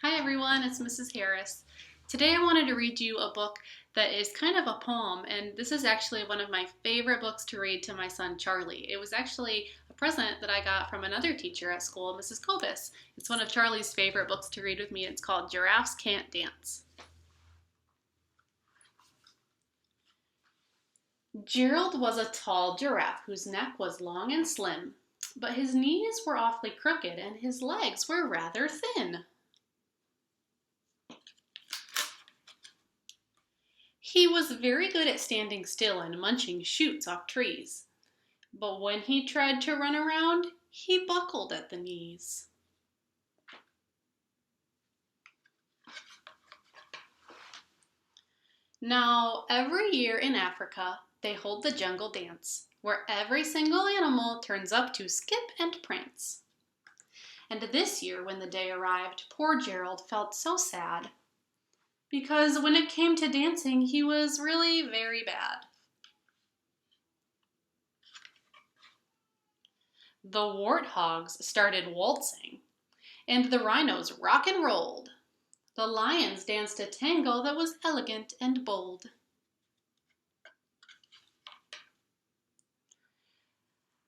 Hi everyone, it's Mrs. Harris. Today I wanted to read you a book that is kind of a poem, and this is actually one of my favorite books to read to my son Charlie. It was actually a present that I got from another teacher at school, Mrs. Kobus. It's one of Charlie's favorite books to read with me. It's called Giraffes Can't Dance. Gerald was a tall giraffe whose neck was long and slim, but his knees were awfully crooked and his legs were rather thin. He was very good at standing still and munching shoots off trees, but when he tried to run around, he buckled at the knees. Now, every year in Africa, they hold the jungle dance, where every single animal turns up to skip and prance. And this year, when the day arrived, poor Gerald felt so sad, because when it came to dancing, he was really very bad. The warthogs started waltzing, and the rhinos rock and rolled. The lions danced a tango that was elegant and bold.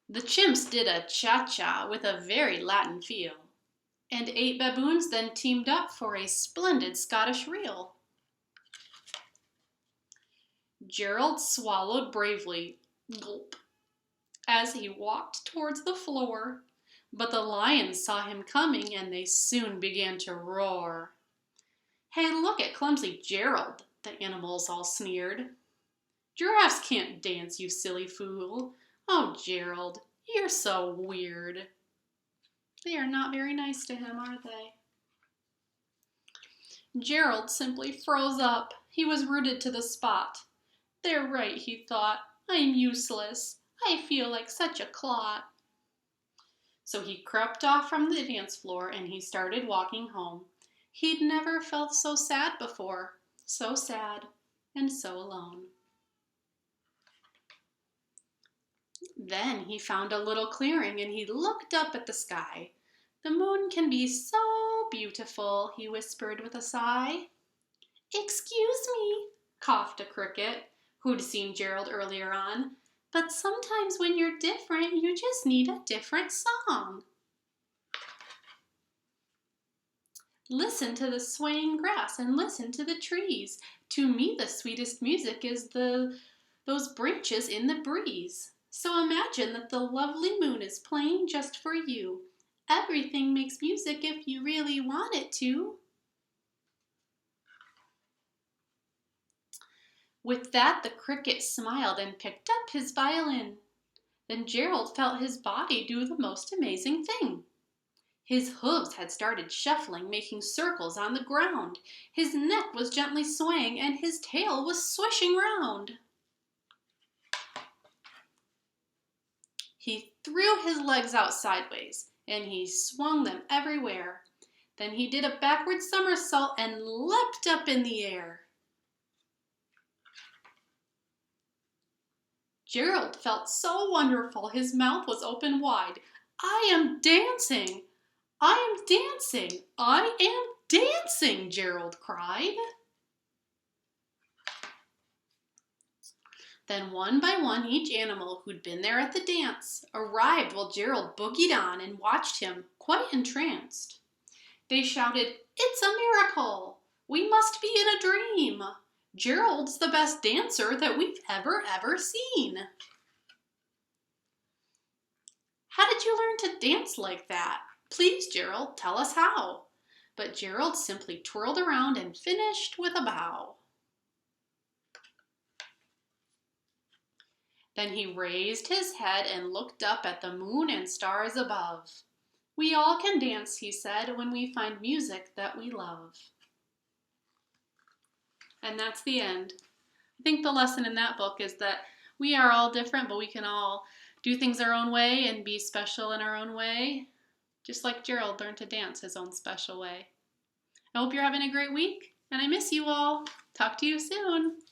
The chimps did a cha-cha with a very Latin feel, and 8 baboons then teamed up for a splendid Scottish reel. Gerald swallowed bravely, gulp, as he walked towards the floor, but the lions saw him coming and they soon began to roar. "Hey, look at clumsy Gerald," the animals all sneered. "Giraffes can't dance, you silly fool. Oh, Gerald, you're so weird." They are not very nice to him, are they? Gerald simply froze up. He was rooted to the spot. "They're right," he thought. "I'm useless. I feel like such a clot." So he crept off from the dance floor and he started walking home. He'd never felt so sad before, so sad and so alone. Then he found a little clearing and he looked up at the sky. "The moon can be so beautiful," he whispered with a sigh. "Excuse me," coughed a cricket, who'd seen Gerald earlier on, "but sometimes when you're different, you just need a different song. Listen to the swaying grass and listen to the trees. To me the sweetest music is those branches in the breeze. So imagine that the lovely moon is playing just for you. Everything makes music if you really want it to." With that, the cricket smiled and picked up his violin. Then Gerald felt his body do the most amazing thing. His hooves had started shuffling, making circles on the ground. His neck was gently swaying, and his tail was swishing round. He threw his legs out sideways, and he swung them everywhere. Then he did a backward somersault and leapt up in the air. Gerald felt so wonderful, his mouth was open wide. "I am dancing! I am dancing! I am dancing!" Gerald cried. Then one by one each animal who'd been there at the dance arrived while Gerald boogied on and watched him, quite entranced. They shouted, "It's a miracle! We must be in a dream! Gerald's the best dancer that we've ever seen." "How did you learn to dance like that? Please, Gerald, tell us how." But Gerald simply twirled around and finished with a bow. Then he raised his head and looked up at the moon and stars above. "We all can dance," he said, "when we find music that we love." And that's the end. I think the lesson in that book is that we are all different, but we can all do things our own way and be special in our own way, just like Gerald learned to dance his own special way. I hope you're having a great week, and I miss you all. Talk to you soon.